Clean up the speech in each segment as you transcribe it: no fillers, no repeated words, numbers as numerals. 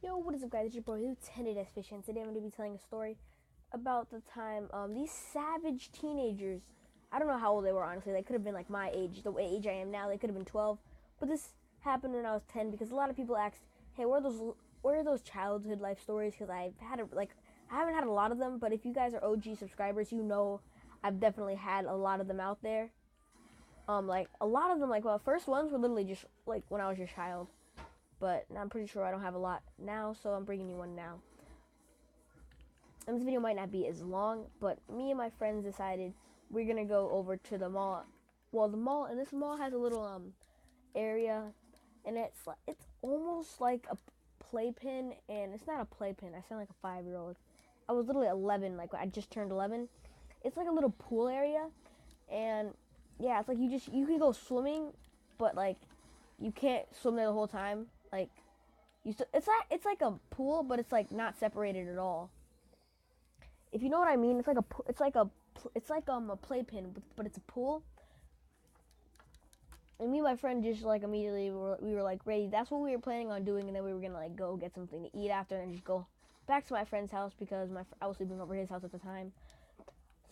Yo, what is up, guys? It's your boy Lieutenant S Fish, and today I'm going to be telling a story about the time these savage teenagers. I don't know how old they were, honestly. They could have been like my age, the age I am now. They could have been 12, but this happened when I was 10 because a lot of people asked, "Hey, where are those childhood life stories?" Because I haven't had a lot of them, but if you guys are OG subscribers, you know I've definitely had a lot of them out there. Like a lot of them, first ones were literally just like when I was a child, but I'm pretty sure I don't have a lot now, so I'm bringing you one now. And this video might not be as long, but me and my friends decided we're gonna go over to the mall. Well, this mall has a little area, and it's almost like a playpen, and it's not a playpen. I sound like a 5-year-old. I was literally 11, like I just turned 11. It's like a little pool area, and yeah, it's like you can go swimming, but like you can't swim there the whole time. Like it's like a pool, but it's like not separated at all. If you know what I mean, it's like a playpen, but it's a pool. And me and my friend just like immediately we were like ready. That's what we were planning on doing, and then we were gonna like go get something to eat after, and just go back to my friend's house because I was sleeping over his house at the time.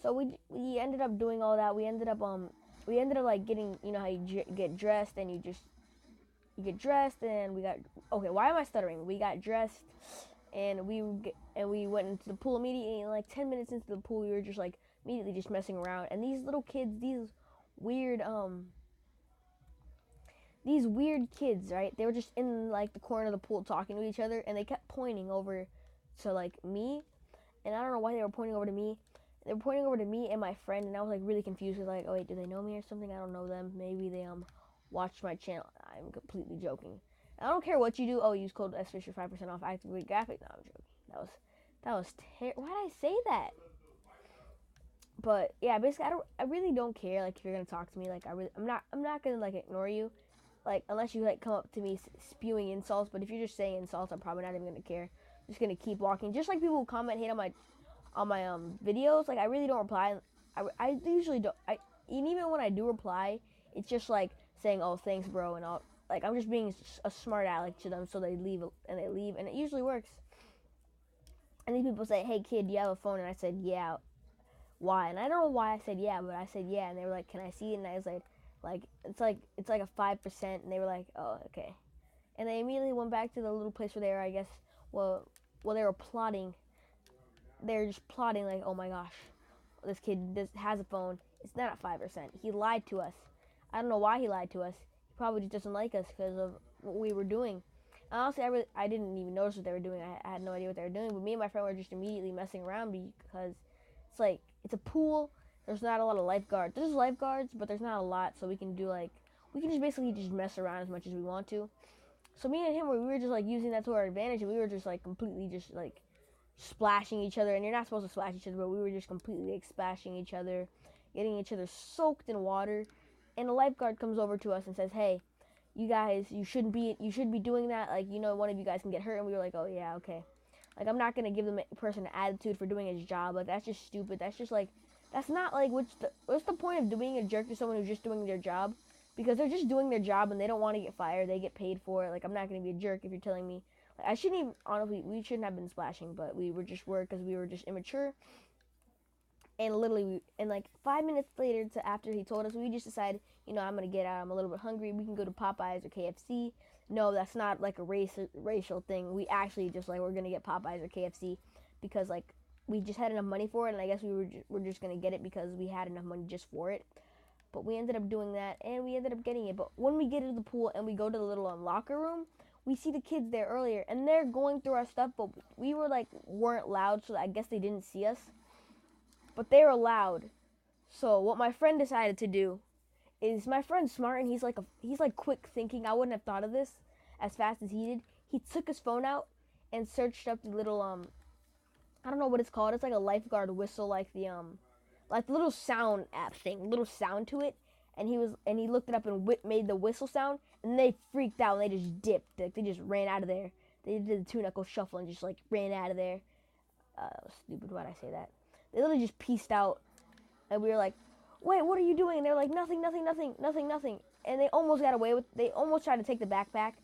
So we ended up doing all that. We ended up like getting, you know how you get dressed and you get dressed, and we got, okay, why am I stuttering? We got dressed, and we went into the pool immediately. And like 10 minutes into the pool, we were just like immediately just messing around. And these little kids, weird these weird kids, right? They were just in like the corner of the pool talking to each other, and they kept pointing over to like me, and I don't know why they were pointing over to me. They were pointing over to me and my friend, and I was like really confused. Cause like, oh wait, do they know me or something? I don't know them. Maybe they watched my channel. I'm completely joking. I don't care what you do. Oh, use code SFisher 5% off activate graphic. No, I'm joking. That was terrible. Why did I say that? But yeah, basically, I really don't care. Like if you're gonna talk to me, like I'm not gonna like ignore you. Like unless you like come up to me spewing insults. But if you're just saying insults, I'm probably not even gonna care. I'm just gonna keep walking. Just like people who comment hate on my videos, like I really don't reply. I usually don't. And even when I do reply, it's just like saying, "Oh, thanks, bro," and all. Like I'm just being a smart aleck to them, so they leave, and it usually works. And these people say, "Hey, kid, do you have a phone?" And I said, "Yeah." Why? And I don't know why I said yeah, but I said yeah, and they were like, "Can I see it?" And I was like it's like a 5%, and they were like, "Oh, okay." And they immediately went back to the little place where they were, I guess, well they were plotting. They're just plotting like, oh my gosh, this kid has a phone. It's not at 5%. He lied to us. I don't know why he lied to us. He probably just doesn't like us because of what we were doing. And honestly, I didn't even notice what they were doing. I had no idea what they were doing. But me and my friend were just immediately messing around because it's a pool. There's not a lot of lifeguards. There's lifeguards, but there's not a lot. So we can just basically just mess around as much as we want to. So me and him, we were just like using that to our advantage, and we were just like completely just like splashing each other. And you're not supposed to splash each other, but we were just completely like splashing each other, getting each other soaked in water. And the lifeguard comes over to us and says, "Hey, you guys, you shouldn't be doing that. Like, you know, one of you guys can get hurt." And we were like, "Oh yeah, okay." Like I'm not gonna give the person an attitude for doing his job. Like that's just stupid. That's just like that's not like what's the point of being a jerk to someone who's just doing their job? Because they're just doing their job and they don't want to get fired. They get paid for it. Like I'm not gonna be a jerk if you're telling me. Like, I shouldn't even honestly. We shouldn't have been splashing, but we were just worried because we were just immature. And literally, and like 5 minutes later, to after he told us, we just decided, you know, I'm gonna get out. I'm a little bit hungry. We can go to Popeyes or KFC. No, that's not like a racial thing. We actually just like we're gonna get Popeyes or KFC because like we just had enough money for it, and I guess we're just gonna get it because we had enough money just for it. But we ended up doing that, and we ended up getting it. But when we get into the pool and we go to the little locker room, we see the kids there earlier, and they're going through our stuff. But we weren't loud, so I guess they didn't see us. But they were loud. So what my friend decided to do is my friend's smart, and he's like quick thinking. I wouldn't have thought of this as fast as he did. He took his phone out and searched up the little I don't know what it's called. It's like a lifeguard whistle, like the little sound app thing, little sound to it. And he looked it up and made the whistle sound, and they freaked out and they just dipped. Like, they just ran out of there. They did the two knuckle shuffle and just like ran out of there. That was stupid. Why'd I say that? They literally just pieced out, and we were like, "Wait, what are you doing?" And they were like, "Nothing, nothing, nothing, nothing, nothing." And they almost got away with. They almost tried to take the backpack,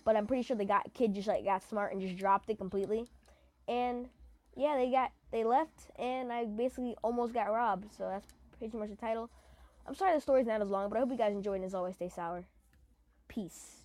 but I'm pretty sure the kid just like got smart and just dropped it completely. And yeah, they left, and I basically almost got robbed. So that's pretty much the title. I'm sorry the story's not as long, but I hope you guys enjoyed. And as always, stay sour. Peace.